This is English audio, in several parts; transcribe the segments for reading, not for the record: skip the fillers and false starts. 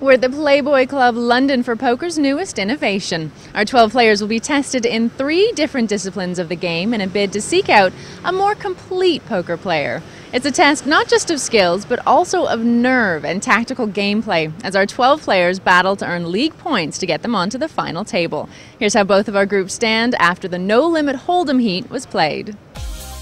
We're at the Playboy Club London for poker's newest innovation. Our 12 players will be tested in 3 different disciplines of the game in a bid to seek out a more complete poker player. It's a test not just of skills, but also of nerve and tactical gameplay, as our 12 players battle to earn league points to get them onto the final table. Here's how both of our groups stand after the no-limit hold'em heat was played.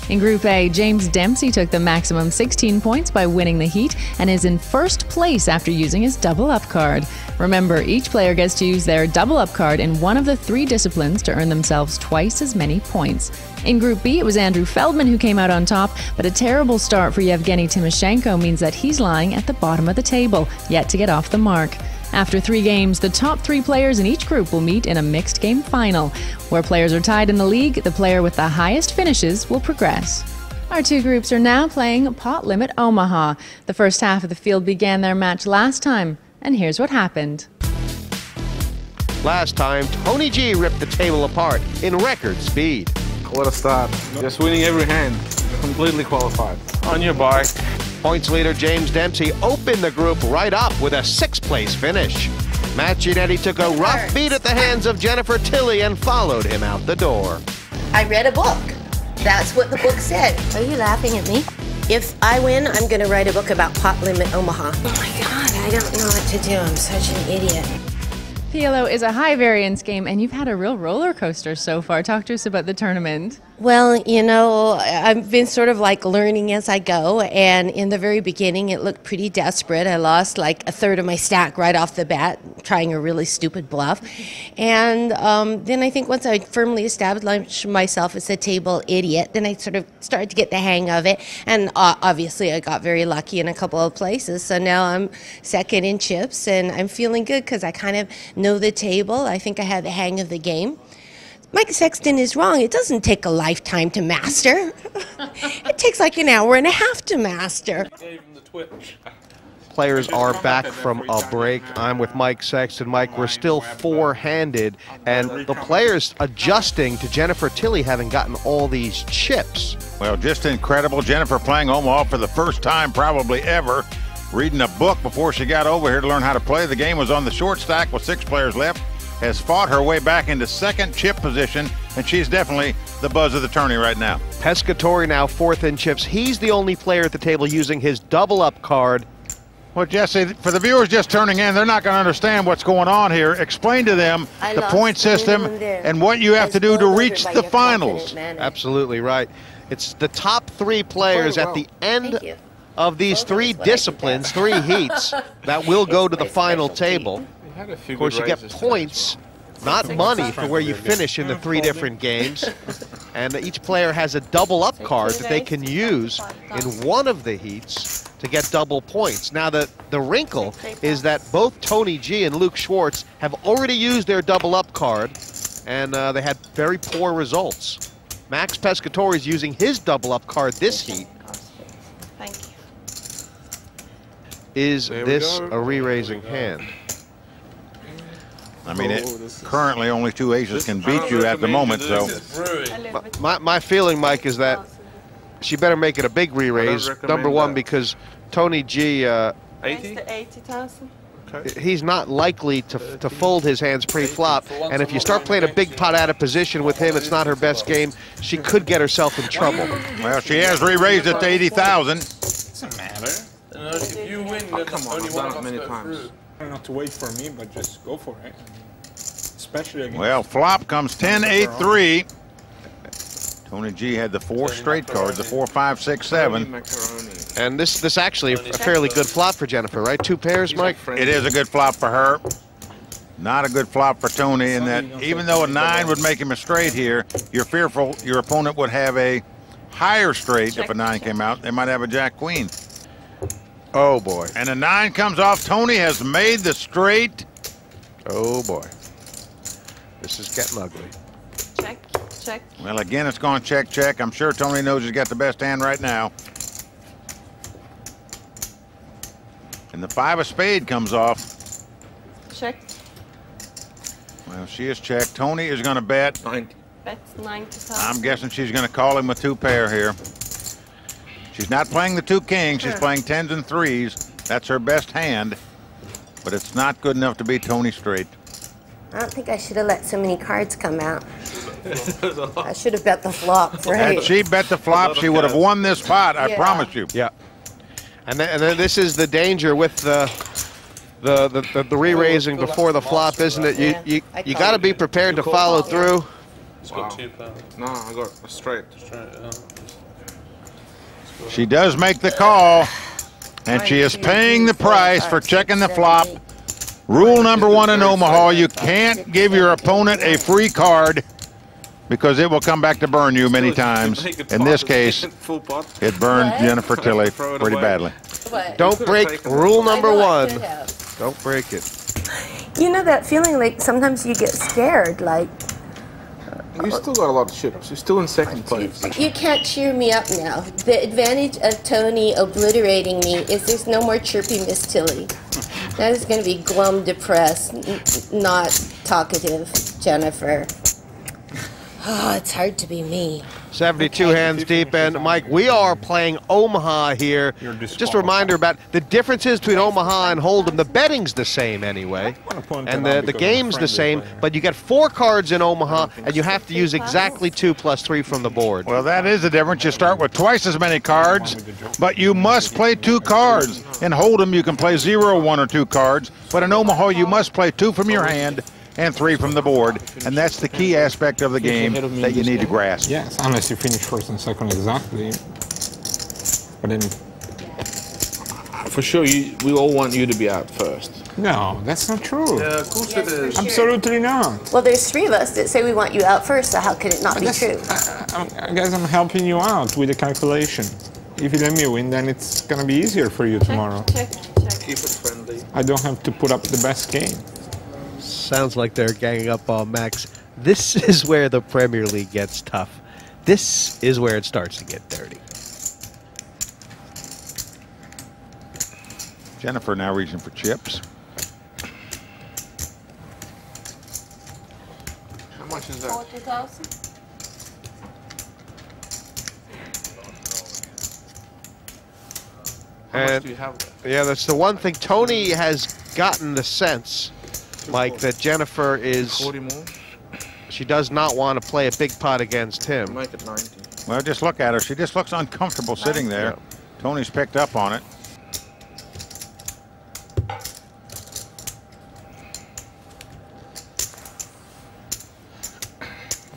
In Group A, James Dempsey took the maximum 16 points by winning the heat and is in first place after using his double up card. Remember, each player gets to use their double up card in one of the 3 disciplines to earn themselves twice as many points. In Group B, it was Andrew Feldman who came out on top, but a terrible start for Yevgeny Timoshenko means that he's lying at the bottom of the table, yet to get off the mark. After 3 games, the top 3 players in each group will meet in a mixed game final. Where players are tied in the league, the player with the highest finishes will progress. Our 2 groups are now playing Pot Limit Omaha. The first half of the field began their match last time, and here's what happened. Last time, Tony G ripped the table apart in record speed. What a start. Just winning every hand. Completely qualified. On your bike. Points leader James Dempsey opened the group right up with a 6th place finish. Matt Giannetti took a rough beat at the hands of Jennifer Tilley and followed him out the door. I read a book. That's what the book said. Are you laughing at me? If I win, I'm going to write a book about Pot Limit Omaha. Oh my God, I don't know what to do. I'm such an idiot. PLO is a high variance game, and you've had a real roller coaster so far. Talk to us about the tournament. Well, you know, I've been sort of like learning as I go, and in the very beginning it looked pretty desperate. I lost like a third of my stack right off the bat, trying a really stupid bluff. And then I think once I firmly established myself as a table idiot, then I sort of started to get the hang of it. And obviously I got very lucky in a couple of places, so now I'm second in chips, and I'm feeling good because I kind of know the table. I think I have the hang of the game. Mike Sexton is wrong. It doesn't take a lifetime to master. It takes like an hour and a half to master. Players are back from a break. I'm with Mike Sexton. Mike, we're still 4-handed, and the players adjusting to Jennifer Tilley having gotten all these chips. Well, just incredible. Jennifer playing Omaha for the first time probably ever. Reading a book before she got over here to learn how to play. The game was on the short stack with 6 players left. Has fought her way back into second chip position, and she's definitely the buzz of the tourney right now. Pescatore now 4th in chips. He's the only player at the table using his double up card. Well, Jesse, for the viewers just turning in, they're not going to understand what's going on here. Explain to them the point system and what you have to do to reach the finals. Absolutely right. It's the top 3 players at the end of these 3 disciplines, 3 heats, that will go to the final table. Of course, you get points, not money, for where you finish in the 3 different games. And each player has a double up card that they can use in one of the heats to get double points. Now, the wrinkle is that both Tony G and Luke Schwartz have already used their double up card, and they had very poor results. Max Pescatore is using his double up card this heat. Thank you. Is this a re-raising hand? I mean, currently only 2 aces can beat you at the moment, so. My feeling, Mike, is that she better make it a big re-raise. Number 1, because Tony G, 80,000. he's not likely to fold his hands pre-flop. And if you start playing a big pot out of position with him, it's not her best game. She could get herself in trouble. Well, she has re-raised it to 80,000. Doesn't matter. If you win, oh, come on, I've done it many times. Not to wait for me, but just go for it. Especially against. Well, flop comes 10-8-3. Tony G had the 4 straight cards, the 4, 5, 6, 7. And this actually a fairly good flop for Jennifer, right? 2 pairs, Mike? It is a good flop for her. Not a good flop for Tony, in that even though a 9 would make him a straight here, you're fearful your opponent would have a higher straight if a 9 came out. They might have a Jack-Queen. Oh, boy. And a 9 comes off. Tony has made the straight. Oh, boy. This is getting ugly. Check, check. Well, again, it's gone check, check. I'm sure Tony knows he's got the best hand right now. And the 5 of spade comes off. Check. Well, she is checked. Tony is going to bet. 90. Bet's 90,000. I'm guessing she's going to call him a 2 pair here. She's not playing the 2 kings. She's playing 10s and 3s. That's her best hand. but it's not good enough to beat Tony straight. I don't think I should have let so many cards come out. I should have bet the flop, right? Had she bet the flop, she would have won this pot, I promise you. Yeah. And then this is the danger with the re-raising before the flop, isn't it? You got to be prepared to follow through. Wow. No, I got a straight. She does make the call, and she is paying the price for checking the flop. Rule number 1 in Omaha, you can't give your opponent a free card because it will come back to burn you many times. In this case, it burned Jennifer Tilly pretty badly. Don't break rule number 1. Don't break it. You know that feeling like sometimes you get scared, like... You still got a lot of chips. You're still in second place. You can't cheer me up now. The advantage of Tony obliterating me is there's no more chirpy Miss Tilly. That is going to be glum, depressed, not talkative Jennifer. Oh, it's hard to be me. 72 hands deep, and Mike, we are playing Omaha here. Just a reminder about the differences between Omaha and Hold'em. The betting's the same anyway, and the game's the same, but you get 4 cards in Omaha, and you have to use exactly 2 plus 3 from the board. Well, that is the difference. You start with twice as many cards, but you must play 2 cards. In Hold'em, you can play 0, 1, or 2 cards, but in Omaha, you must play 2 from your hand and 3 from the board, and that's the key aspect of the game that you need to grasp. Yes, unless you finish first and second exactly. But then, for sure, we all want you to be out first. No, that's not true. Yeah, of course it is. Absolutely not. Well, there's 3 of us that say we want you out first, so how could it not be true? I guess I'm helping you out with the calculation. If you let me win, then it's going to be easier for you tomorrow. Keep it friendly. I don't have to put up the best game. Sounds like they're ganging up on Max. This is where the Premier League gets tough. This is where it starts to get dirty. Jennifer now reaching for chips. How much is that? 40,000. How much And do you have? yeah, that's the one thing. Tony has gotten the sense, Mike, that Jennifer is, 40 more? she does not want to play a big pot against him. Make it 90. Well, just look at her. She just looks uncomfortable sitting there. Yeah. Tony's picked up on it.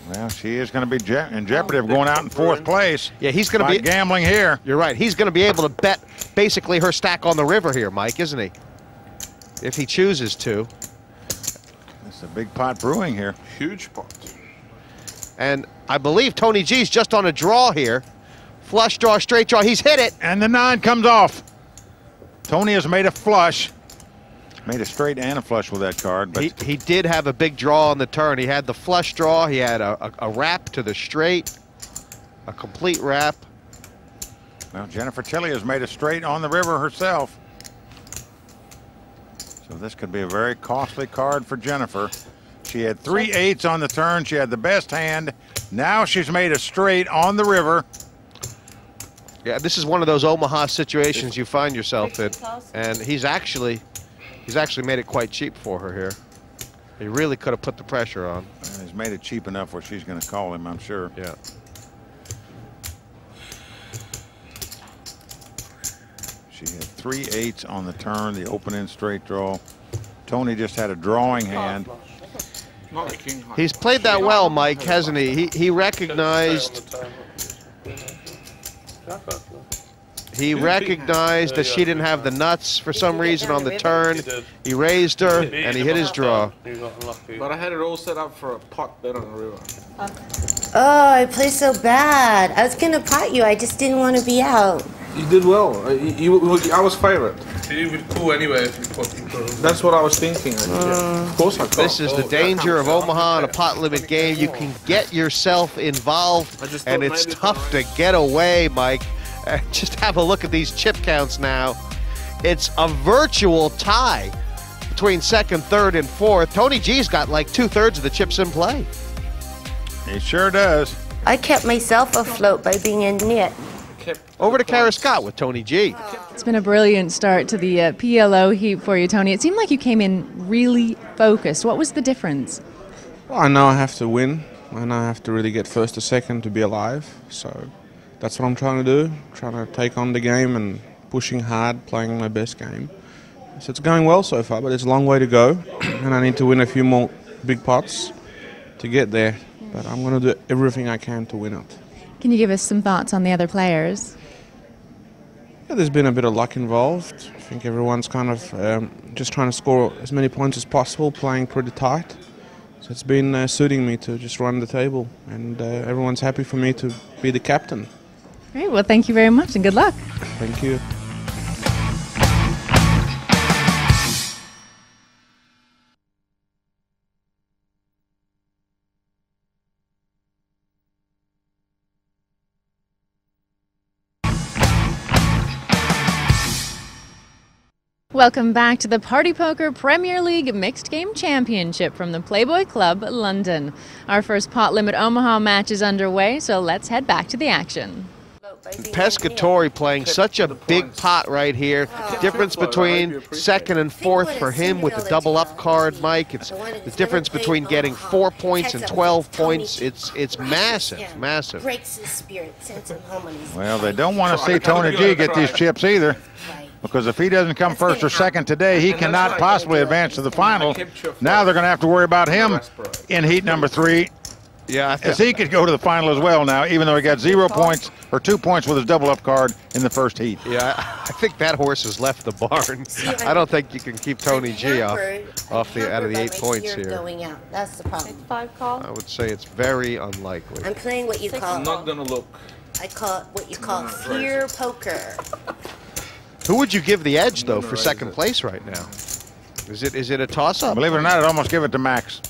Well, she is going to be in jeopardy of going out in 4th place. Yeah, he's going to be gambling here. You're right. He's going to be able to bet basically her stack on the river here, Mike, isn't he? If he chooses to. It's a big pot brewing here. Huge pot. And I believe Tony G's just on a draw here. Flush draw, straight draw. He's hit it. And the 9 comes off. Tony has made a flush. Made a straight and a flush with that card. But He did have a big draw on the turn. He had the flush draw. He had a wrap to the straight. A complete wrap. Well, Jennifer Tilly has made a straight on the river herself. So this could be a very costly card for Jennifer. She had 3 8s on the turn. She had the best hand. Now she's made a straight on the river. Yeah, this is one of those Omaha situations you find yourself in. And he's actually made it quite cheap for her here. He really could have put the pressure on. And he's made it cheap enough where she's going to call him, I'm sure. Yeah. She had 3 8s on the turn, the open-end straight draw. Tony just had a drawing hand. He's played that well, Mike, hasn't he? He recognized that she didn't have the nuts for some reason on the turn. He raised her, and he hit his draw. But I had it all set up for a pot bet on the river. Oh, I played so bad. I was going to pot you. I just didn't want to be out. You did well. I was favorite. You would call anyway if you put people. That's what I was thinking. Of course I called. This is the danger of Omaha in a pot limit game. You can get yourself involved, and it's tough to get away, Mike. Just have a look at these chip counts now. It's a virtual tie between 2nd, 3rd, and 4th. Tony G's got like 2/3 of the chips in play. He sure does. I kept myself afloat by being in knit. over to Kara Scott with Tony G. It's been a brilliant start to the PLO heat for you, Tony. It seemed like you came in really focused. What was the difference? Well, I know I have to win, and I have to really get first or second to be alive. So that's what I'm trying to do, trying to take on the game and pushing hard, playing my best game. So it's going well so far, but it's a long way to go, and I need to win a few more big pots to get there. But I'm going to do everything I can to win it. Can you give us some thoughts on the other players? Yeah, there's been a bit of luck involved. I think everyone's kind of just trying to score as many points as possible, playing pretty tight. So it's been suiting me to just run the table, and everyone's happy for me to be the captain. Great. Well, thank you very much, and good luck. Thank you. Welcome back to the Party Poker Premier League Mixed Game Championship from the Playboy Club, London. Our first pot limit Omaha match is underway, so let's head back to the action. Pescatori playing such a big pot right here. Difference between second and fourth for him with the double up card, Mike. It's the difference between getting 4 points and 12 points. It's massive, massive. Well, they don't want to see Tony G get these chips either, because if he doesn't come first or second today, he cannot possibly advance to the final. Now they're going to have to worry about him in heat number 3. Yeah, as he could go to the final as well now, even though he got 0 points or 2 points with his double up card in the first heat. Yeah, I think that horse has left the barn. I don't think you can keep Tony G off out of the 8 points here. Going out. That's the problem. 5 call. I would say it's very unlikely. I'm playing what you call. I'm not gonna look. I call it what you call fear poker. Who would you give the edge though for second place right now? Is it a toss-up? Believe it or not, I'd almost give it to Max.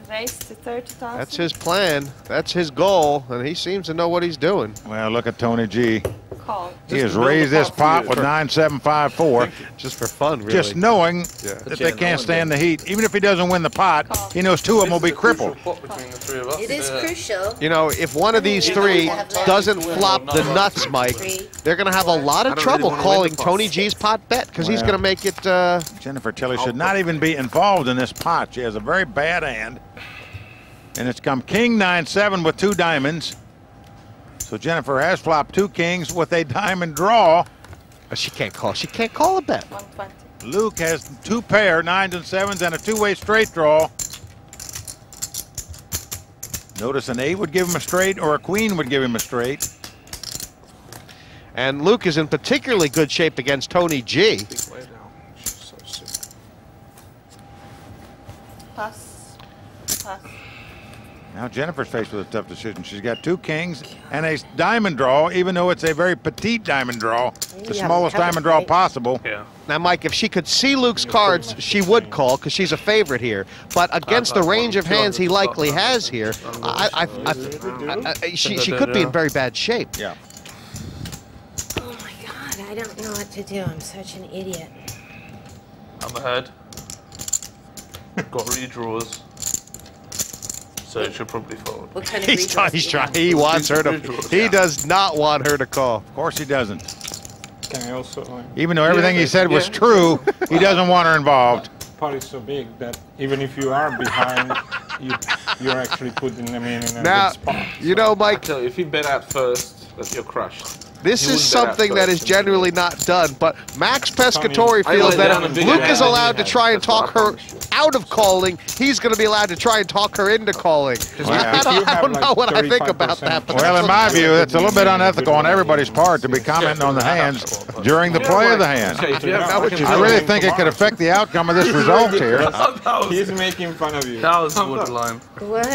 Race to 30,000. That's his plan. That's his goal, and he seems to know what he's doing. Well, look at Tony G. Call. He has raised this pot with 9-7-5-4. Just for fun, really. Just knowing that they can't stand the heat. Even if he doesn't win the pot, he knows 2 of them will be crippled. It is crucial. You know, if one of these 3 doesn't flop the nuts, Mike, they're going to have a lot of trouble calling Tony G's pot bet, because he's going to make it... Jennifer Tilly should not even be involved in this pot. She has a very bad hand. And it's come King 9-7 with 2 diamonds. So Jennifer has flopped 2 kings with a diamond draw. She can't call. She can't call a bet. 120. Luke has 2 pair, 9s and 7s, and a 2-way straight draw. Notice an 8 would give him a straight, or a queen would give him a straight. And Luke is in particularly good shape against Tony G. Pass. Pass. Now Jennifer's faced with a tough decision. She's got 2 kings and a diamond draw, even though it's a very petite diamond draw, the smallest diamond draw possible. Yeah. Now, Mike, if she could see Luke's cards, she would call, because she's a favorite here. But against the range of hands he likely has here, she could be in very bad shape. Yeah. Oh my God, I don't know what to do. I'm such an idiot. I'm ahead. Got redraws. So it should probably fold. What kind of He's trying. He wants her to. He does not want her to call. Of course he doesn't. Can I also... Even though everything he said was true, he doesn't want her involved. The pot is so big that even if you are behind, you're actually putting them in a Now, good spot. you know, Mike, So if you bet out first, that you're crushed. this You is wouldn't bet out something that first. is generally not done. But Max Pescatori I feels lay that down a if big Luke hand is and allowed he to try and has. That's talk what I her promise you. out of calling, he's going to be allowed to try and talk her into calling. I don't know what I think about that. But Well, in my view, it's a little bit unethical on everybody's part to be commenting on the hands during the play of the hand. Okay, if you have I really think it could affect the outcome of this result here. He's making fun of you. That was borderline. What?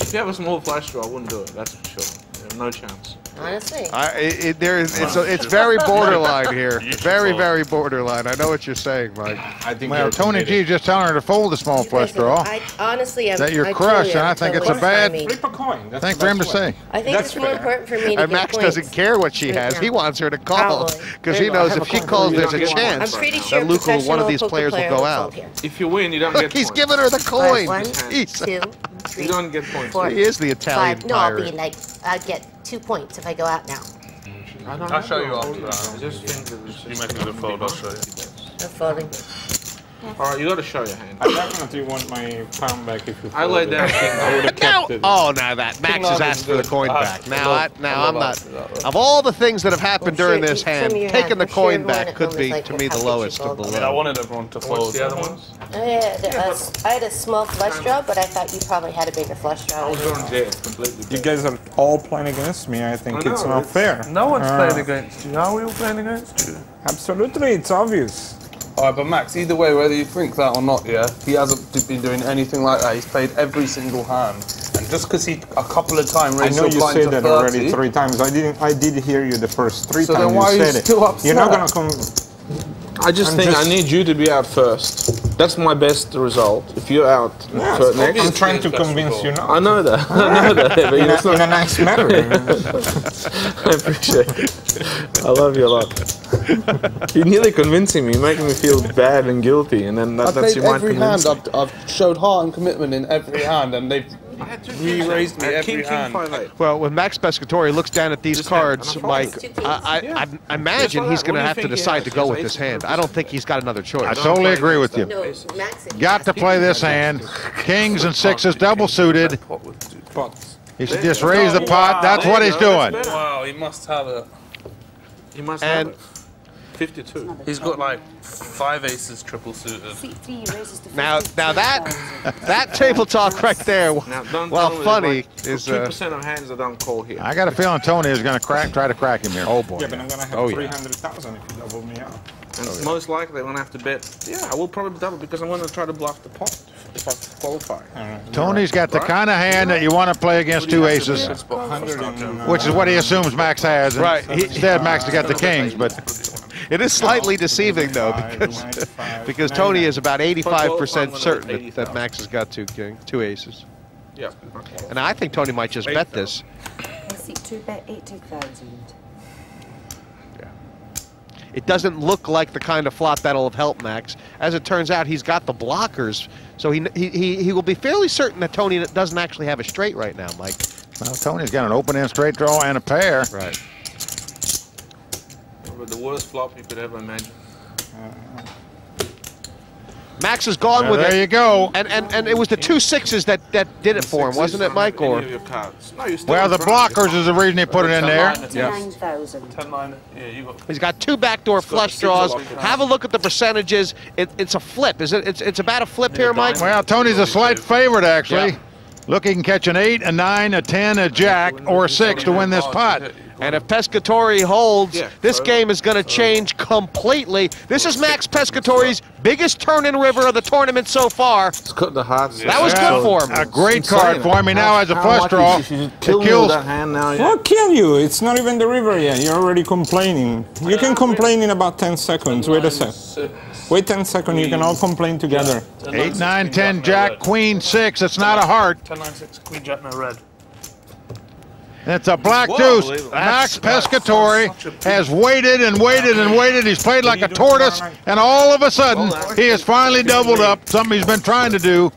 If you have a small flash draw, I wouldn't do it. That's for sure. No chance. Honestly. it's very borderline here. Very borderline. I know what you're saying, Mike. I think Well, Tony G just telling her to fold the small flush draw. Honestly, That you're crushed, and I think it's a bad Flip a coin. That's thing for him to say. I think That's it's more fair. important for me to And get Max points. doesn't care what she right has. now. He wants her to call, Probably. because he knows if she calls, there's a I'm chance pretty sure that Luke or one of these professional players will poker go player out. here. If you win, you don't Look, get he's points. giving her the coin. 1, He's- 2, 3, You don't get points. 4, He is the Italian 5. No, I'll be pirate. like, I'll get 2 points if I go out now. I'll show you after that. I just think that you make a good fold, I'll show you. No folding. Alright, you gotta show your hand. I definitely want my pound back if you I laid down king. I would have kept it. Oh, now that Max has asked for the coin back. Now I'm not. Of all the things that have happened during this hand, taking the coin back could be, to me, the lowest of the I mean, I wanted everyone to fold. What's the other ones? I had a small flush draw, but I thought you probably had a bigger flush draw. I was going dead completely. You guys are all playing against me. I think it's not fair. No one's playing against you. Are we all playing against you? Absolutely, it's obvious. Alright, but Max, either way, whether you think that or not, yeah, he hasn't been doing anything like that. He's played every single hand. And just because he a couple of times raised your blind to 30... I know you said that already 3 times. I did hear you the first 3 times then why you are you said still it. upset? You're not going to come... I think I need you to be out first. That's my best result. If you're out next, I'm trying to convince you not. I know that. I know that. But in a nice manner. I appreciate it. I love you a lot. You're nearly convincing me, you're making me feel bad and guilty, and then that's your mind. Every hand I've showed heart and commitment in every hand, and they've re-raised me every hand. Well, when Max Pescatori looks down at these cards, Mike, I imagine he's going to have to decide to go with this hand. I don't think he's got another choice. I totally agree with you. Got to play this hand. Kings and sixes double suited. He should just raise the pot. That's what he's doing. Wow, he must have it. He must have it. 52. He's got like 5 aces triple suited. Now that table talk right there, well, funny is 2% of hands that don't call here. I got a feeling Tony is going to try to crack him here. Oh boy. Yeah, but I'm going to have 300,000 if you double me out. And most likely I'm going to have to bet. Yeah, I will probably double because I'm going to try to bluff the pot if I qualify. Tony's got the kind of hand that you want to play against 2 aces, which is what he assumes Max has. Right. Instead, Max has got the kings, but it is slightly deceiving though because Tony is about 85% certain that Max has got 2 aces. Yeah. And I think Tony might just bet this. I see 2 bet 80,000. It doesn't look like the kind of flop that'll have helped Max. As it turns out, he's got the blockers, so he will be fairly certain that Tony doesn't actually have a straight right now, Mike. Well, Tony's got an open-end straight draw and a pair. Right. The worst flop you could ever imagine. Max has gone with it. There you go. And it was the 2 sixes that did it for him, wasn't it, Mike? Or well, the blockers is the reason he put it in there. 9,000. 10-9. Yeah, you got. He's got 2 backdoor flush draws. Have a look at the percentages. It's a flip. It's about a flip here, Mike? Well, Tony's a slight favorite actually. Yeah. Look, he can catch an 8, a 9, a 10, a jack, or a 6 to win this pot. And if Pescatori holds, this game is going to change completely. This is Max Pescatori's biggest turn-in river of the tournament so far. It's cut the hearts. That was good for him. A great card for him. He now has a flush draw. It kills that hand now. I'll kill you. It's not even the river yet. You're already complaining. You can complain in about 10 seconds. Wait a sec. Wait 10 seconds. You can all complain together. 8, 9, 10, jack, queen, 6. It's not a heart. 10, 9, 6, queen, jack, no red. It's a black deuce. Max Pescatori has waited and waited and waited. He's played like a tortoise, and all of a sudden, he has finally doubled up, something he's been trying to do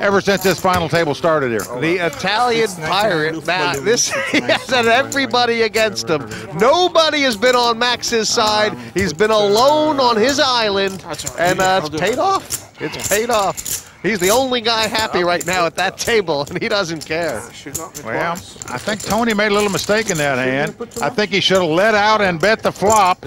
ever since this final table started here. The Italian pirate, now this he has everybody against him. Nobody has been on Max's side. He's been alone on his island, and it's paid off. It's paid off. He's the only guy happy right now at that table, and he doesn't care. Well, I think Tony made a little mistake in that hand. I think he should have let out and bet the flop.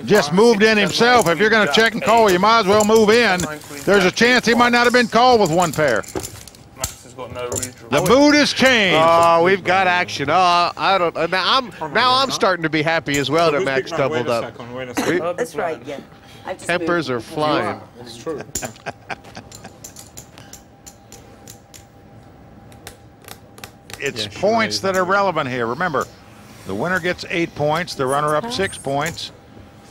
Just moved in himself. If you're going to check and call, you might as well move in. There's a chance he might not have been called with 1 pair. The mood has changed. Oh, we've got action. Oh, I don't. Now I'm starting to be happy as well that Max doubled up. That's right. Yeah. Tempers are flying. It's true. It's points that are relevant here. Remember, the winner gets 8 points, the runner-up 6 points,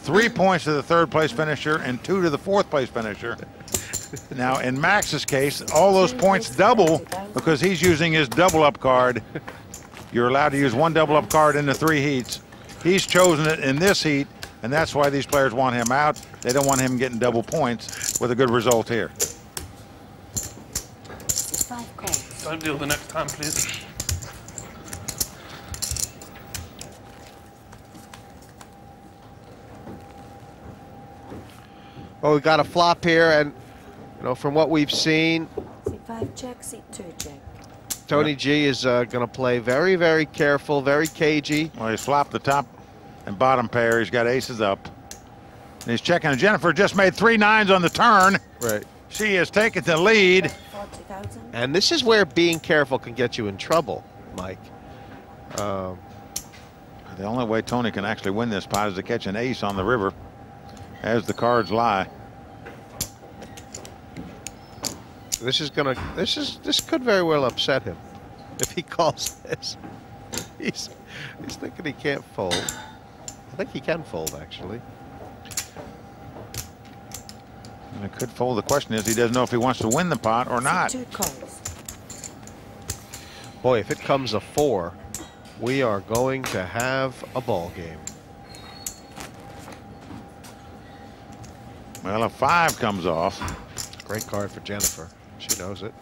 3 points to the 3rd place finisher, and 2 to the 4th place finisher. Now, in Max's case, all those points double because he's using his double-up card. You're allowed to use 1 double-up card in the 3 heats. He's chosen it in this heat, and that's why these players want him out. They don't want him getting double points with a good result here. Don't deal the next time, please. Well, we got a flop here, and you know, from what we've seen, C5 check, C2 check. Tony G is going to play very, very careful, very cagey. Well, he's flopped the top and bottom pair. He's got aces up. And he's checking. Jennifer just made 3 9s on the turn. Right. She has taken the lead. 40,000. And this is where being careful can get you in trouble, Mike. The only way Tony can actually win this pot is to catch an ace on the river, as the cards lie. This could very well upset him if he calls this. He's thinking he can't fold. I think he can fold, actually. And it could fold. The question is, he doesn't know if he wants to win the pot or not. C2 calls. Boy, if it comes a 4, we are going to have a ball game. Well, a 5 comes off. Great card for Jennifer. She knows it.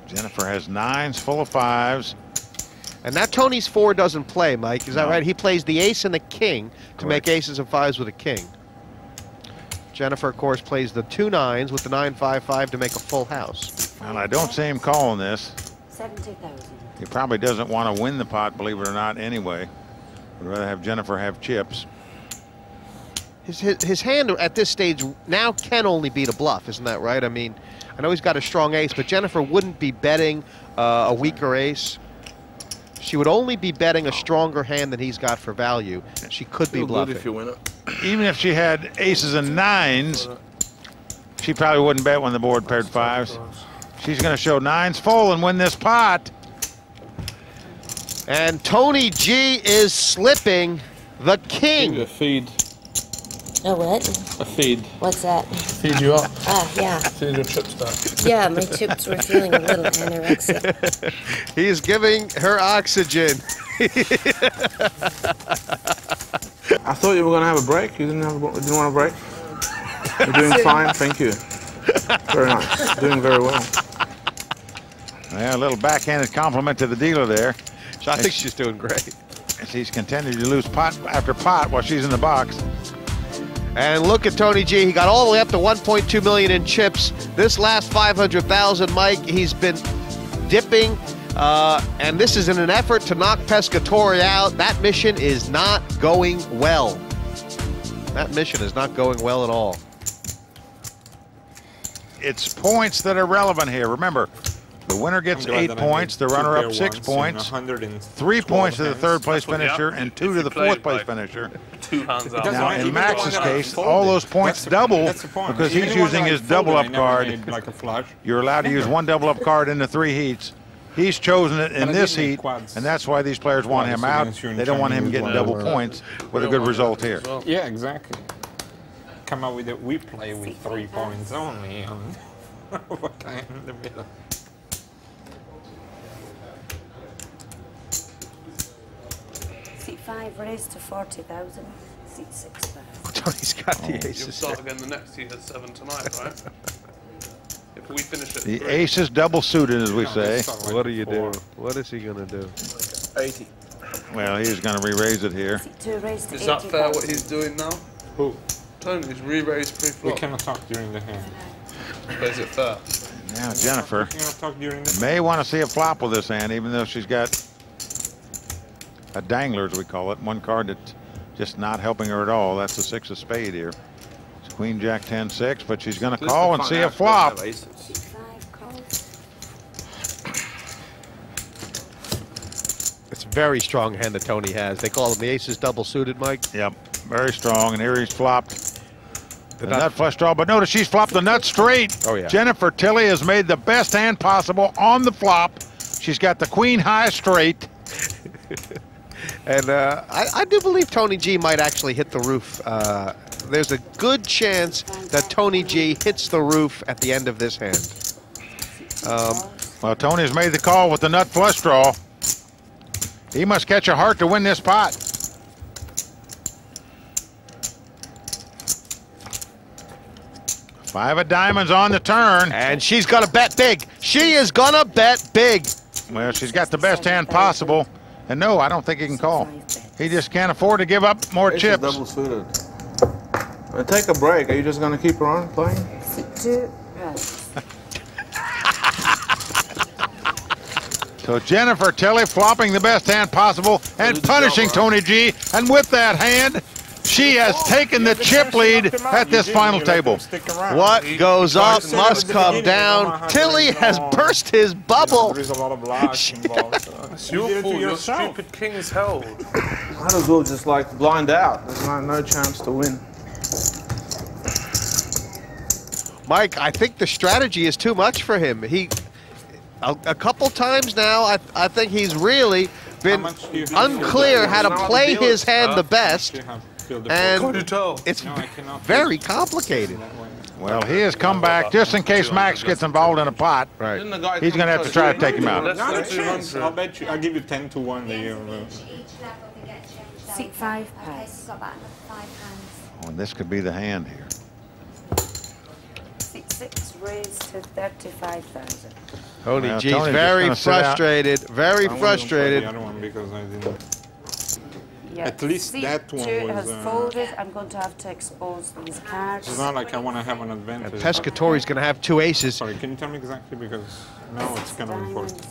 Jennifer has 9s full of 5s. And that Tony's 4 doesn't play, Mike. Is that right? He plays the ace and the king to make aces and 5s with a king. Jennifer, of course, plays the 2 9s with the 9-5-5 to make a full house. Well, I don't see him calling this. 70,000. He probably doesn't want to win the pot, believe it or not, anyway. Would rather have Jennifer have chips. His hand at this stage now can only beat a bluff, isn't that right? I mean, I know he's got a strong ace, but Jennifer wouldn't be betting a weaker ace. She would only be betting a stronger hand than he's got for value. She could be bluffing. Good if you win it. Even if she had aces and 9s, she probably wouldn't bet when the board paired 5s. She's going to show 9s full and win this pot. And Tony G is slipping the king. A feed. A what? A feed. What's that? Feed you up. Ah, yeah. Feed your chips back. Yeah, my chips were feeling a little anorexic. He's giving her oxygen. I thought you were going to have a break. You didn't want a break? You're doing fine, thank you. Very nice. Doing very well. Yeah, a little backhanded compliment to the dealer there. I think she's doing great. She's continued to lose pot after pot while she's in the box. And look at Tony G. He got all the way up to 1.2 million in chips. This last 500,000, Mike, he's been dipping. And this is in an effort to knock Pescatore out. That mission is not going well. That mission is not going well at all. It's points that are relevant here. Remember, the winner gets 8 points, the runner-up 6 points, 3 points to the third place finisher, and 2 to the fourth place finisher. 2 hands out. Now, in Max's case, all those points double because he's using his double-up card. You're allowed to use 1 double-up card in the 3 heats. He's chosen it in this heat, and that's why these players want him out. They don't want him getting double points with a good result here. Yeah, exactly. Come out with it. We play with 3 points only. What kind in the middle? C5 raised to 40,000. C6 pass. Tony's got the aces. You'll start again the next heat at 7 tonight, right? If we finish at The 3. ace is double suited, as we say. What do you do? What is he going to do? 80. Well, he's going to re-raise it here. C2 raised to Is that fair 80,000. what he's doing now? Who? Tony's re-raised We pre-flop. cannot talk during the hand. Is it fair? Now, Jennifer We cannot talk during the may want to see a flop with this hand, even though she's got a dangler, as we call it, 1 card that's just not helping her at all. That's the 6 of spade here. It's Queen, Jack, 10, 6, but she's going to call and see a flop. C5 calls. It's a very strong hand that Tony has. They call him the aces double suited, Mike. Yep, very strong, and here he's flopped the nut flush draw, but notice she's flopped the nut straight. Oh, yeah. Jennifer Tilly has made the best hand possible on the flop. She's got the queen high straight. And I do believe Tony G might actually hit the roof. There's a good chance that Tony G hits the roof at the end of this hand. Well, Tony's made the call with the nut flush draw. He must catch a heart to win this pot. Five of diamonds on the turn. And she's going to bet big. She is going to bet big. Well, she's got the best hand possible. And no, I don't think he can call. He just can't afford to give up more chips. Double suited. Take a break. Are you just going to keep her on playing? C2, right. So Jennifer Tilly flopping the best hand possible and punishing Tony G. And with that hand, she has taken the chip lead at this final table. What goes up must come down. Tilly has burst his bubble. There's a lot of luck involved. It's your fault. Your stupid king's held. Might as well just like blind out. There's no chance to win. Mike, I think the strategy is too much for him. A couple times now, I think he's really been unclear how to play his hand the best, and it's very complicated. Well, he has come back just in case Max gets involved in a pot. Right. He's going to have to try to take him out. Not a chance. I'll bet you. I'll give you 10-1 that you lose. C5 pass. Oh, and this could be the hand here. C6 raised to 35,000. Tony Well, G's Tony's very just gonna sit out. frustrated, very frustrated. The other one because I didn't. Yeah. At least C2 that one was. has folded. I'm going to have to expose these cards. It's not like I want to have an advantage. Pescatori's going to have 2 aces. Sorry, can you tell me exactly because now it's kind of important.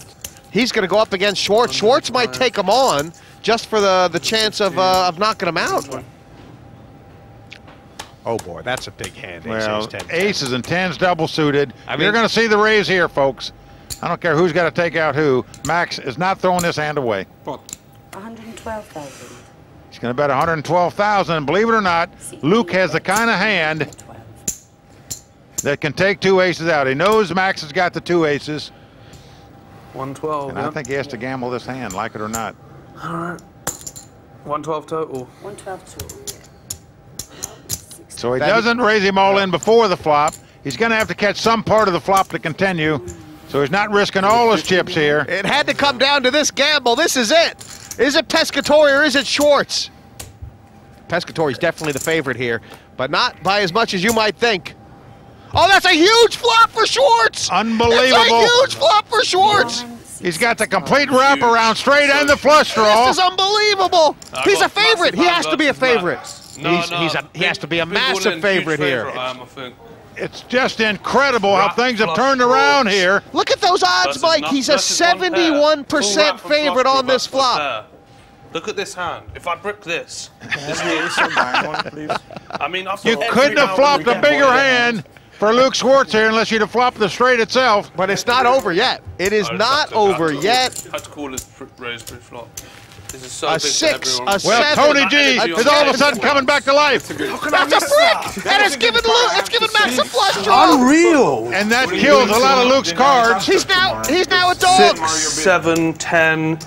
He's going to go up against Schwartz. Schwartz might take him on just for the chance of knocking him out. Oh boy, that's a big hand. Well, aces and tens double suited. You're going to see the raise here, folks. I don't care who's got to take out who. Max is not throwing this hand away. 112,000. He's going to bet 112,000. And believe it or not, Luke has the kind of hand that can take 2 aces out. He knows Max has got the 2 aces. 112. And I think he has to gamble this hand, like it or not. All right. 112 total. 112 total. So he doesn't raise him all in before the flop. He's going to have to catch some part of the flop to continue. So he's not risking all his chips here. It had to come down to this gamble. This is it. Is it Pescatori or is it Schwartz? Pescatori's definitely the favorite here, but not by as much as you might think. Oh, that's a huge flop for Schwartz! Unbelievable. That's a huge flop for Schwartz! He's got the complete wraparound straight and the flush draw. This is unbelievable. He's a favorite. He has to be a favorite. He has to be a massive favorite here. It's just incredible how things have turned around here. Look at those odds, Mike. He's a 71% favorite on this flop. Look at this hand. If I brick this, I mean, you couldn't have flopped a bigger hand for Luke Schwartz here unless you'd have flopped the straight itself. But it's not over yet. It is not over yet. I had to call this raise pre-flop. This is so a big 6, a 7. Well, Tony G is all of a sudden coming back to life. That's a brick! And it's given Max a flush draw. Unreal! And that kills a lot of Luke's cards. He's now a dog. 6, 7, 10.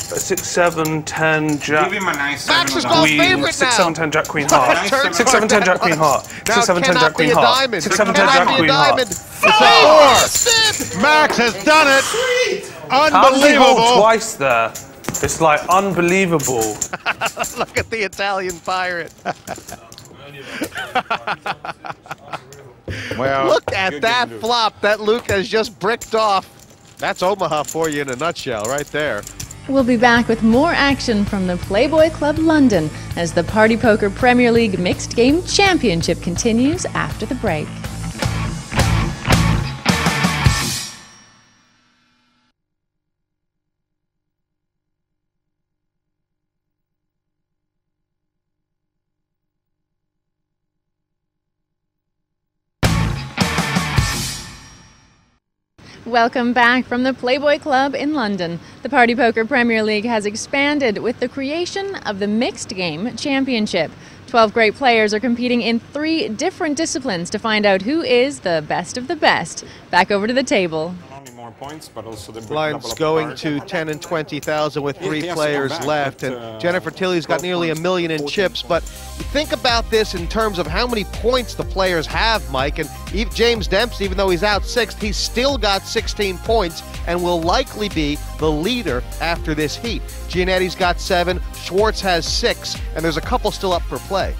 6, 7, 10, Jack. Give him a nice Max is golf favorite 6, 7, 10, Jack, Queen, heart. 6, 7, 10, Jack, Queen, heart. 6, 7, 10, Jack, Queen, heart. 6, 7, 10, Jack, Queen, heart. It's a 4. Max has done it. Unbelievable. Twice there. It's like unbelievable. Look at the Italian pirate. Well, look at that flop that Luke has just bricked off. That's Omaha for you in a nutshell right there. We'll be back with more action from the Playboy Club London as the Party Poker Premier League Mixed Game Championship continues after the break. Welcome back from the Playboy Club in London. The Party Poker Premier League has expanded with the creation of the Mixed Game Championship. 12 great players are competing in 3 different disciplines to find out who is the best of the best. Back over to the table. Points, but also the Blinds going to 10 and 20,000 with 3 players left, and Jennifer Tilly's got nearly $1 million in chips. But think about this in terms of how many points the players have, Mike. And James Dempsey, even though he's out 6th, he's still got 16 points and will likely be the leader after this heat. Gianetti's got 7, Schwartz has 6, and there's a couple still up for play.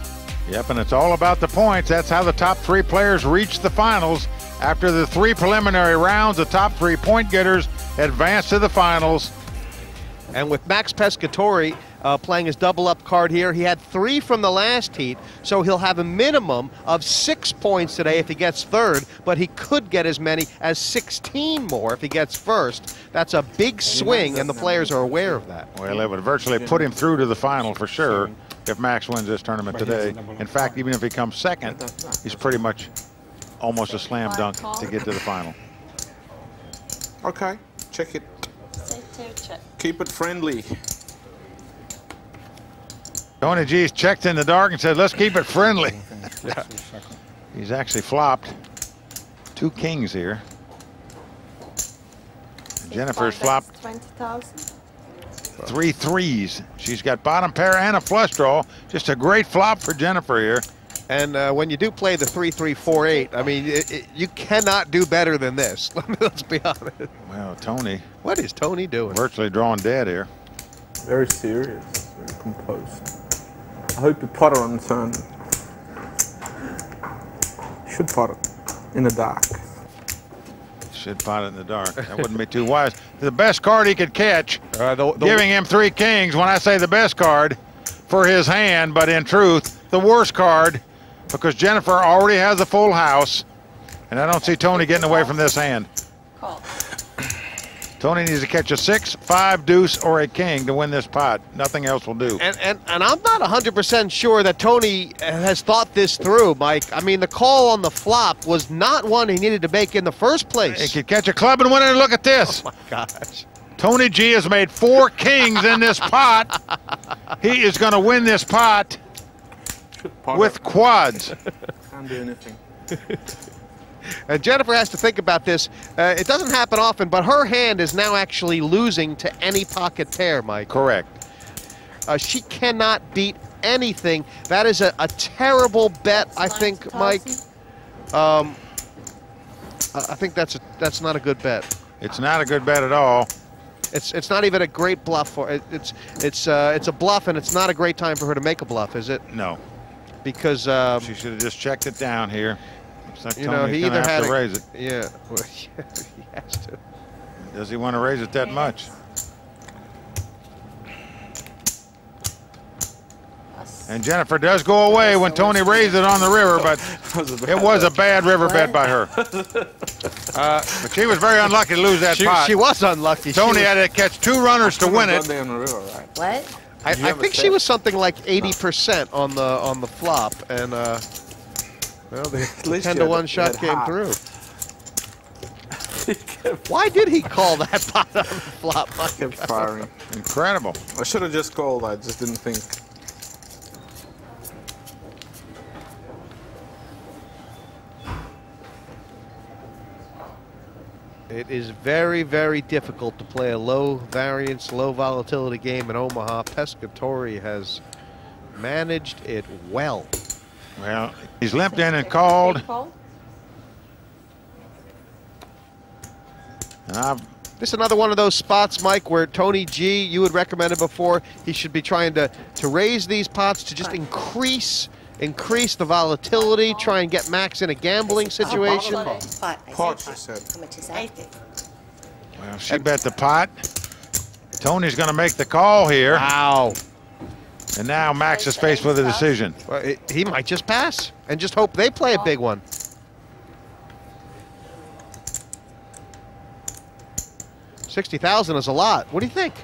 Yep, and it's all about the points. That's how the top 3 players reach the finals. After the 3 preliminary rounds, the top 3 point getters advance to the finals. And with Max Pescatori, playing his double-up card here. He had 3 from the last heat, so he'll have a minimum of 6 points today if he gets third, but he could get as many as 16 more if he gets first. That's a big swing, and the players are aware of that. Well, it would virtually put him through to the final for sure if Max wins this tournament today. In fact, even if he comes second, he's pretty much almost a slam dunk to get to the final. Okay, check it. Keep it friendly. Tony G's checked in the dark and said, let's keep it friendly. He's actually flopped 2 kings here. And Jennifer's flopped 3 threes. She's got bottom pair and a flush draw. Just a great flop for Jennifer here. And when you do play the 3-3-4-8, I mean, you cannot do better than this. Let's be honest. Well, Tony. What is Tony doing? Virtually drawing dead here. Very serious, very composed. I hope you putter on turn. Should putter in the dark. Should pot it in the dark. That wouldn't be too wise. The best card he could catch, giving him 3 kings, when I say the best card for his hand, but in truth, the worst card, because Jennifer already has a full house, and I don't see Tony getting away from this hand. Call. Tony needs to catch a 6, 5, deuce, or a king to win this pot. Nothing else will do. And I'm not 100% sure that Tony has thought this through, Mike. I mean, the call on the flop was not one he needed to make in the first place. He could catch a club and win it. Look at this. Oh, my gosh. Tony G has made 4 kings in this pot. He is going to win this pot with quads. Can't do anything. And Jennifer has to think about this. It doesn't happen often, but her hand is now actually losing to any pocket pair, Mike. Correct. She cannot beat anything. That is a terrible bet, I think, Mike. I think that's not a good bet. It's not a good bet at all. It's not even a great bluff for it. It's a bluff, and it's not a great time for her to make a bluff, is it? No. Because she should have just checked it down here. You know, he either had to raise it. Yeah, well, he has to. Does he want to raise it that much? And Jennifer does go away when Tony raised it on the river, but it was a bad river bet by her. But she was very unlucky to lose that pot. She was unlucky. Tony had to catch 2 runners to win it. What? I think she was something like 80% on the flop, and well, the 10-to-1 shot came through. Why did he call that pot on the flop? I kept firing. Incredible. I should have just called. I just didn't think. It is very, very difficult to play a low variance, low volatility game in Omaha. Pescatori has managed it well. Well, he's limped in and called. This is another one of those spots, Mike, where Tony G, you had recommended before, he should be trying to raise these pots to just increase the volatility, try and get Max in a gambling situation. Pot, she said. How much is that? Well, she bet the pot. Tony's going to make the call here. Wow. And now Max is faced with a decision. Well, he might just pass and just hope they play a big one. $60,000 is a lot. What do you think?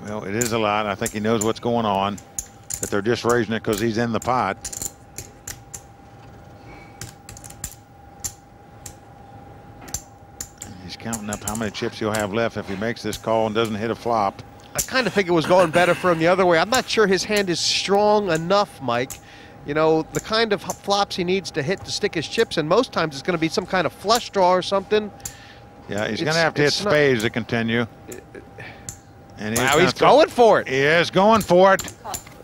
Well, it is a lot. I think he knows what's going on, that they're just raising it because he's in the pot. He's counting up how many chips he'll have left if he makes this call and doesn't hit a flop. I kind of think it was going better for him the other way. I'm not sure his hand is strong enough, Mike. You know, the kind of flops he needs to hit to stick his chips in, most times it's going to be some kind of flush draw or something. Yeah, he's going to have to hit spades to continue. And he's going for it. He is going for it.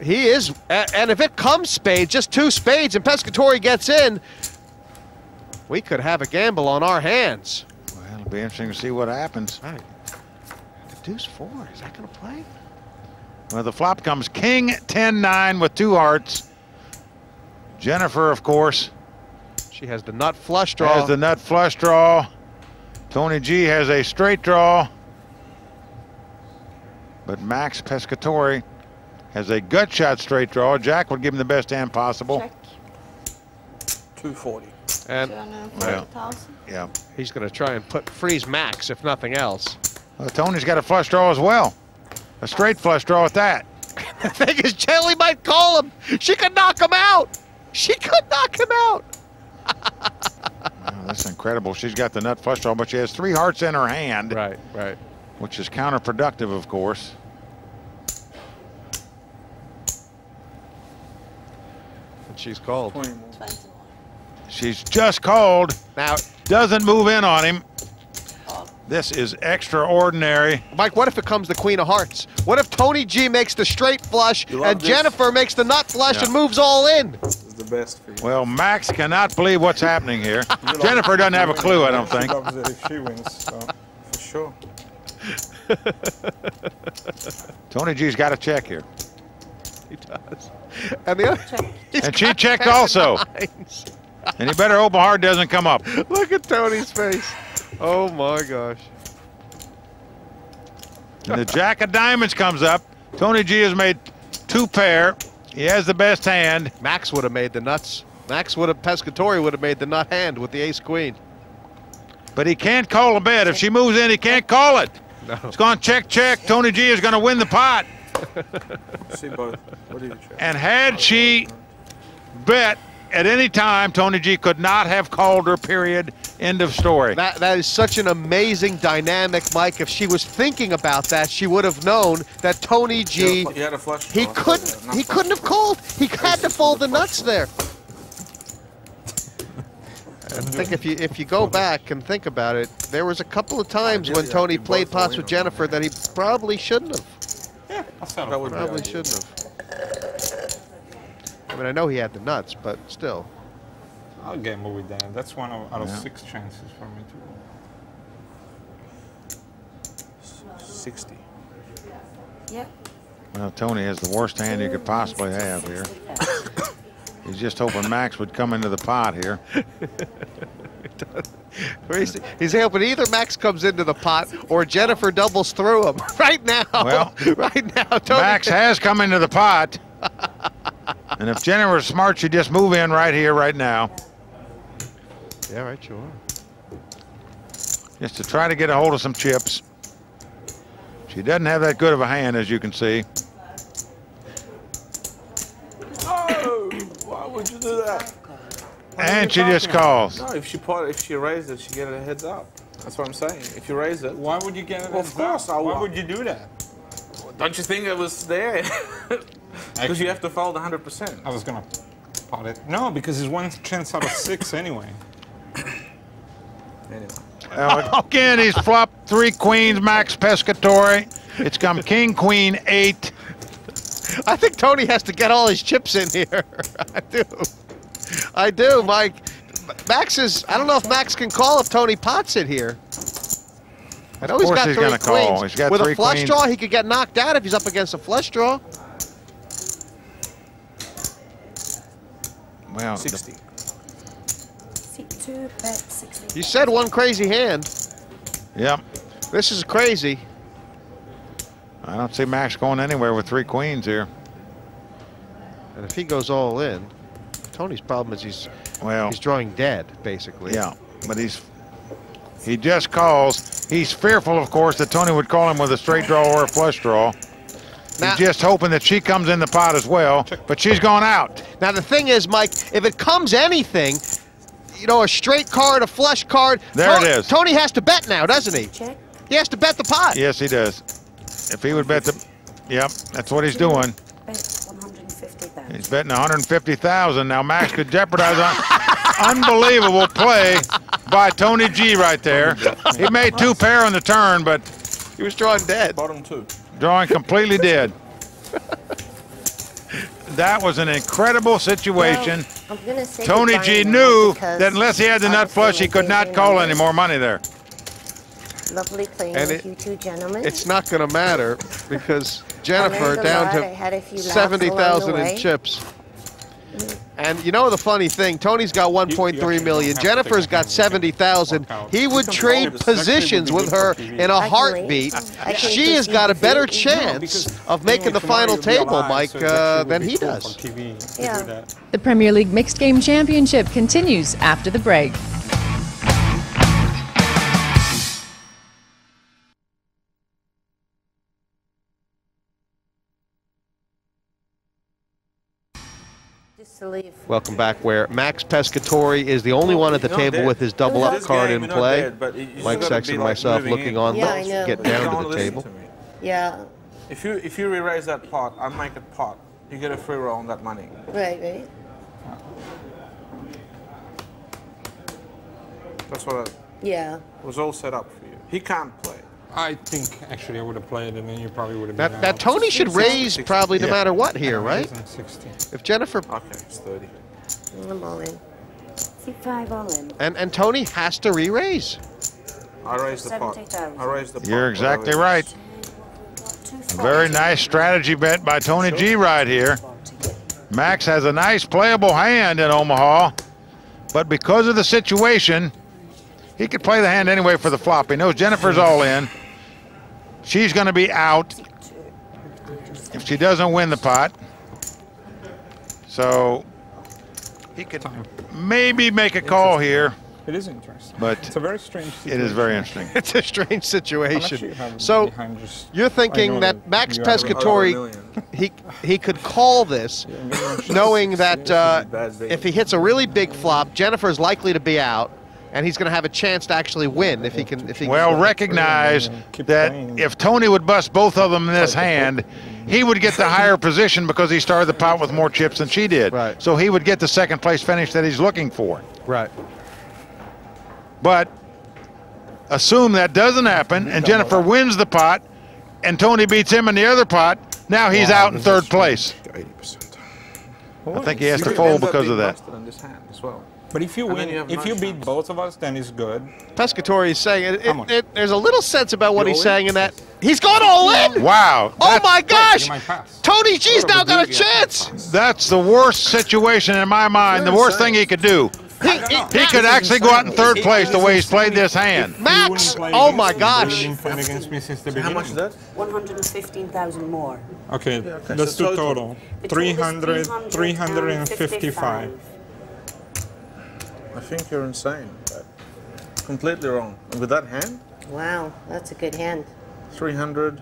He is. And if it comes spades, just 2 spades, and Pescatori gets in, we could have a gamble on our hands. Well, it'll be interesting to see what happens. Right. Deuce 4, is that going to play? Well, the flop comes king 10-9 with 2 hearts. Jennifer, of course. She has the nut flush draw. Has the nut flush draw. Tony G has a straight draw. But Max Pescatore has a gut shot straight draw. Jack would give him the best hand possible. Check. 240. And yeah, he's going to try and freeze Max, if nothing else. Well, Tony's got a flush draw as well. A straight flush draw at that. The thing is, Jelly might call him. She could knock him out. She could knock him out. Wow, that's incredible. She's got the nut flush draw, but she has 3 hearts in her hand. Right, right. Which is counterproductive, of course. And she's called. 21. She's just called. Now, doesn't move in on him. This is extraordinary. Mike, what if it comes the Queen of Hearts? What if Tony G makes the straight flush and Jennifer makes the nut flush and moves all in? It's the best for you. Well, Max cannot believe what's happening here. Jennifer doesn't have a clue, I don't think. She loves it if she wins, so for sure. Tony G's got to check here. He does. And the other, and she checked also. And he better hope a heart doesn't come up. Look at Tony's face. Oh my gosh. And the Jack of Diamonds comes up. Tony G has made 2 pair. He has the best hand. Max would have made the nuts. Pescatore would have made the nut hand with the ace queen. But he can't call a bet. If she moves in, he can't call it. No. It's going check, check. Tony G is going to win the pot. See both. What do you check? And had she bet at any time, Tony G could not have called her, period. End of story. That is such an amazing dynamic, Mike. If she was thinking about that, she would have known that Tony G, You had a flush he draw. couldn't have called. He had to fold the nuts there. I think if you go back and think about it, there was a couple of times when Tony played pots with Jennifer that he probably shouldn't have. Yeah, Probably shouldn't have. I mean, I know he had the nuts, but still. I'll gamble with that. That's one out of 6 chances for me to. 60. Yep. Well, Tony has the worst hand you could possibly have here. He's just hoping Max would come into the pot here. He's hoping either Max comes into the pot or Jennifer doubles through him. Right now. Well, right now, Tony. Max has come into the pot. And if Jennifer's smart, she'd just move in right here, right now. Yeah, right, sure. Just to try to get a hold of some chips. She doesn't have that good of a hand, as you can see. Oh, why would you do that? And she just calls. No, if she raised it, she get a heads up. That's what I'm saying. If you raise it, Why would you get it? Well, of course I Why will. would you do that? Don't you think it was there? Because you have to fold 100%. I was gonna pot it. No, because it's 1 chance out of 6 anyway. Anyway. Again, he's flopped 3 queens, Max Pescatore. It's come king, queen, 8. I think Tony has to get all his chips in here. I do, Mike. Max is, I don't know if Max can call if Tony pots it here. I know he's got 3 gonna call. queens. He's got With 3 a flush queens. draw, he could get knocked out if he's up against a flush draw. Well, 60. 2 bet 60. You said one crazy hand. Yep. This is crazy. I don't see Max going anywhere with 3 queens here. And if he goes all in, Tony's problem is he's drawing dead, basically. Yeah, but he just calls. He's fearful, of course, that Tony would call him with a straight draw or a flush draw. He's just hoping that she comes in the pot as well, but she's gone out. Now, the thing is, Mike, if it comes anything, you know, a straight card, a flush card. There it is. Tony has to bet now, doesn't he? Check. He has to bet the pot. Yes, he does. If he would bet the, yep, that's what he's doing. Bet 150,000. He's betting 150,000. Now Max could jeopardize an unbelievable play by Tony G right there. He made 2 pair on the turn, but he was drawing dead. Bottom 2. Drawing completely dead. That was an incredible situation. Well, I'm gonna say Tony goodbye G now knew because that unless he had the nut honestly, flush, he could not call any more money there. Lovely playing And with you 2 gentlemen. It's not going to matter because Jennifer learned a down lot. to I had a few laughs 70,000 along the in way. chips. And you know the funny thing, Tony's got 1.3 million, Jennifer's got 70,000. He would trade positions with her in a heartbeat. She has got a better chance of making the final table, Mike, than he does. Yeah. The Premier League Mixed Game Championship continues after the break. Welcome back, where Max Pescatore is the only one at the table with his double-up card in play. Mike Sexton and myself looking on to get down to the table. Yeah. If you re-raise that pot, I make a pot. You get a free roll on that money. Right. That's what was all set up for you. He can't play. I think actually I would have played, and then you probably would have been That Tony should raise probably no matter what here, right? 60. If Jennifer... Okay, it's 30. I'm all in. 5 all in. And Tony has to re-raise. I raised the pot. I raised the pot. You're exactly right. A very nice strategy bet by Tony G right here. Max has a nice playable hand in Omaha, but because of the situation, he could play the hand anyway for the flop. He knows Jennifer's all in. She's going to be out if she doesn't win the pot. So he could maybe make a call here. It is interesting. But it's a very strange situation. It is very interesting. It's a strange situation. So you're thinking that Max Pescatore, he could call this, knowing that if he hits a really big flop, Jennifer's likely to be out, and he's going to have a chance to actually win if he can. Well, recognize that if Tony would bust both of them in this hand, he would get the higher position because he started the pot with more chips than she did. Right. So he would get the second place finish that he's looking for. Right. But assume that doesn't happen, and Jennifer wins the pot, and Tony beats him in the other pot. Now he's out in third place. 80%. I think he has to fold because of that. But if you win, if you beat both of us, then it's good. Pescatore is saying there's a little sense about what he's saying in that he's gone all in. Wow! Oh my gosh! Tony G's now got a chance. That's the worst situation in my mind. The worst thing he could do. He could actually go out in third place the way he's played this hand. Max! Oh my gosh! Against me since the beginning. How much is that? 115,000 more. Okay, let's do total. 355. I think you're insane. Completely wrong. And with that hand? Wow, that's a good hand. 300.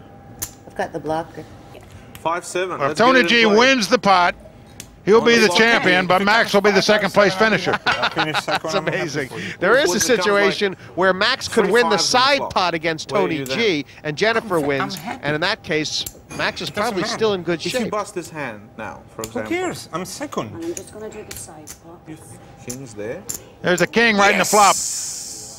I've got the blocker. 5-7. Well, if Tony G wins the pot, he'll be the champion, but Max will be the second place finisher. That's amazing. There is a situation where Max could win the side pot against Tony G, and Jennifer wins, and in that case, Max is probably still in good shape. If he busts his hand now, for example. Who cares? I'm second. And I'm just going to do the side pot. King's there. There's a king right in the flop.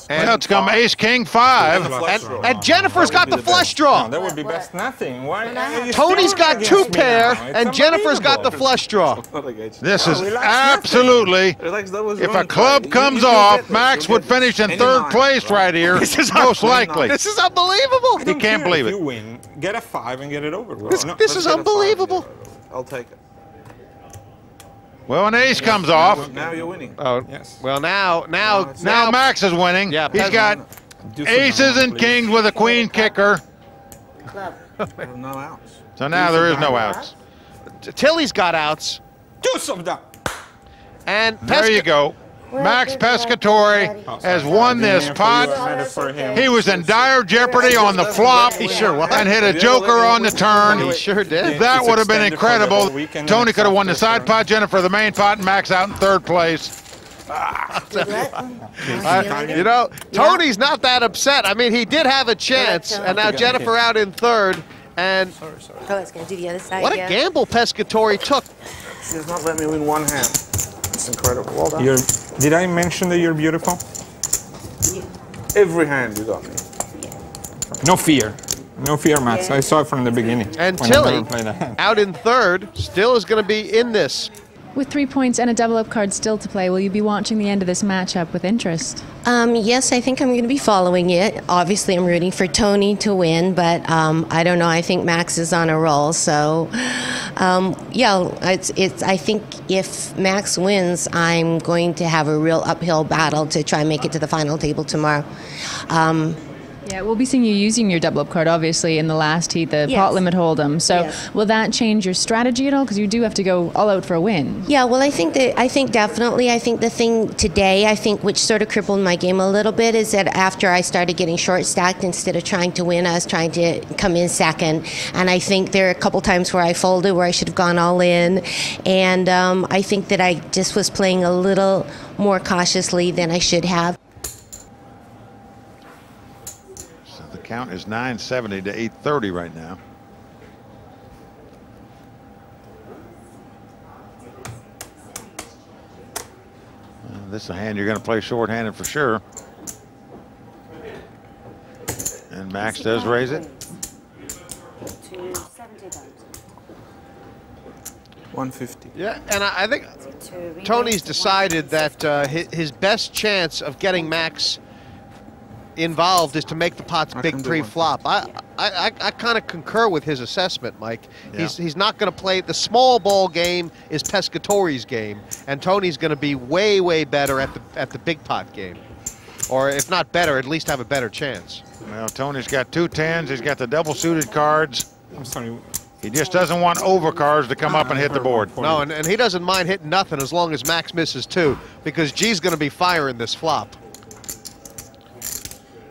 And now it's come ace, king, 5. And Jennifer's got the flush draw. No, that would be best nothing. Why? Tony's got 2 pair, and Jennifer's got the flush draw. This is absolutely, if a club comes off, Max would finish in third place right here, most likely. This is unbelievable. He can't believe If it. you win, get a 5 and get it over with. This is unbelievable. I'll take it. Well, an ace comes off. Now you're winning. Oh, yes. Well, now Max is winning. Yeah, he's got aces and kings with a queen kicker. Club. No outs. So now there is no outs. Tilly's got outs. Do something. And There you go. Max Pescatore has won this pot. He was in dire jeopardy on the flop. He sure was. And hit a joker on the turn. He sure did. That would have been incredible. Tony could have won the side pot, Jennifer the main pot, and Max out in third place. You know, Tony's not that upset. I mean, he did have a chance, and now Jennifer out in third. And Oh, it's going to do the other side. what a gamble Pescatore took. She does not let me win one hand. It's incredible. Well done. Did I mention that you're beautiful? Every hand you got me. No fear. No fear, Mats. I saw it from the beginning. And Tilly, out in third, still is going to be in this. With 3 points and a double-up card still to play, will you be watching the end of this matchup with interest? Yes, I think I'm going to be following it. Obviously, I'm rooting for Tony to win, but I don't know. I think Max is on a roll. So, yeah, I think if Max wins, I'm going to have a real uphill battle to try and make it to the final table tomorrow. Yeah, we'll be seeing you using your double-up card, obviously, in the last heat, the pot limit hold'em. So will that change your strategy at all? Because you do have to go all out for a win. Yeah, well, I think definitely. I think the thing today, which sort of crippled my game a little bit, is that after I started getting short stacked, instead of trying to win, I was trying to come in second. And I think there are a couple times where I folded, where I should have gone all in. And I think that I just was playing a little more cautiously than I should have. Count is 970 to 830 right now. This is a hand you're going to play short-handed for sure. And Max does raise it. 150. Yeah, and I think Tony's decided that his best chance of getting Max involved is to make the pots big pre-flop. I kind of concur with his assessment, Mike. Yeah. He's not going to play. The small ball game is Pescatori's game, and Tony's going to be way better at the big pot game, or if not better, at least have a better chance. Well, Tony's got 2 10s. He's got the double suited cards. I'm sorry. He just doesn't want overcards to come up and hit the board. No, and he doesn't mind hitting nothing as long as Max misses 2, because G's going to be firing this flop.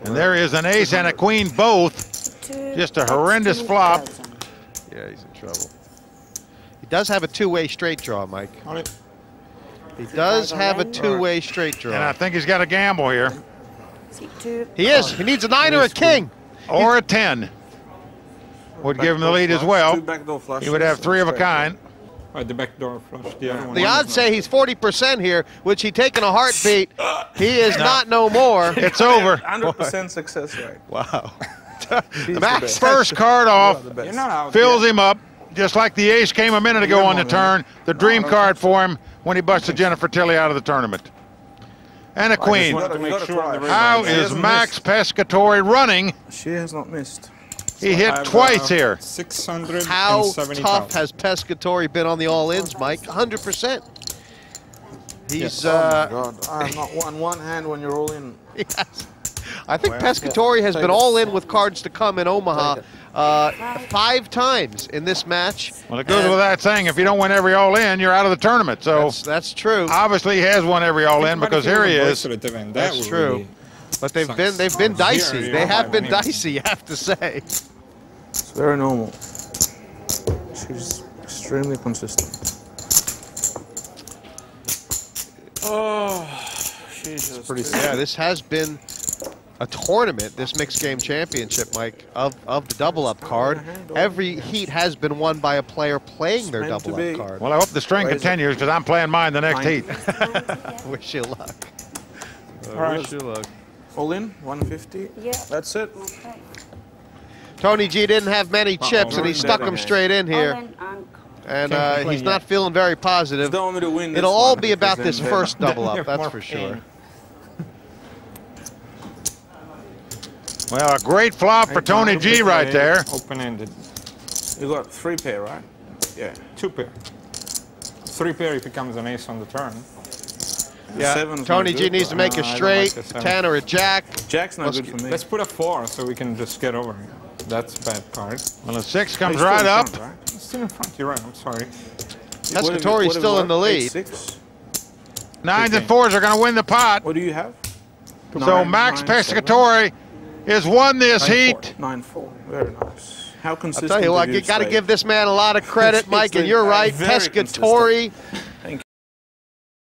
And there is an ace and a queen both. Just a horrendous flop. Yeah, he's in trouble. He does have a 2-way straight draw, Mike. He does have a 2-way straight draw. And I think he's got a gamble here. He is. He needs a 9 or a king. Or a 10. Would give him the lead as well. He would have 3 of a kind. The backdoor flush. The odds say he's 40% here, which he'd taken a heartbeat. He is not no more. It's over. 100% success rate. Wow. Max first card off, fills him up, just like the ace came a minute ago on the turn. The dream card for him when he busted Jennifer Tilly out of the tournament. And a queen. How is Max Pescatori running? She has not missed. He hit twice here. 670. How tough has Pescatori been on the all-ins, Mike? 100%. He's. Oh my God! I have not won one hand when you're all in. Yes. I think Pescatori has been all in with cards to come in Omaha 5 times in this match. Well, it goes without saying, if you don't win every all-in, you're out of the tournament. So that's true. Obviously, he has won every all-in because here he is. That's true. But they've been dicey. They have been dicey, you have to say. It's very normal. She's extremely consistent. Oh, she's pretty. Yeah, this has been a tournament, this mixed game championship, Mike, of the double-up card. Every heat has been won by a player playing their double-up card. Well, I hope the string continues because I'm playing mine the next heat. Wish you luck. Wish you luck. All in, 150? Yeah. That's it. Okay. Tony G didn't have many chips, and he stuck them straight in here. And he's not feeling very positive. It'll all be about this first double-up, that's for sure. Well, a great flop for Tony G right there. Open-ended. You got 3 pair, right? Yeah. 2 pair. 3 pair if it comes an ace on the turn. Yeah, Tony G needs to make a straight, a 10 or a jack. Jack's not good for me. Let's put a 4 so we can just get over here. That's a bad card. Well, a 6 comes right up. It's still in front, you're right, I'm sorry. Pescatori's still in the lead. 8-6? 9s and 4s are going to win the pot. What do you have? So Max Pescatori has won this heat. 9-4, very nice. How consistent? I'll tell you what, you got to give this man a lot of credit, Mike, and you're right. Pescatori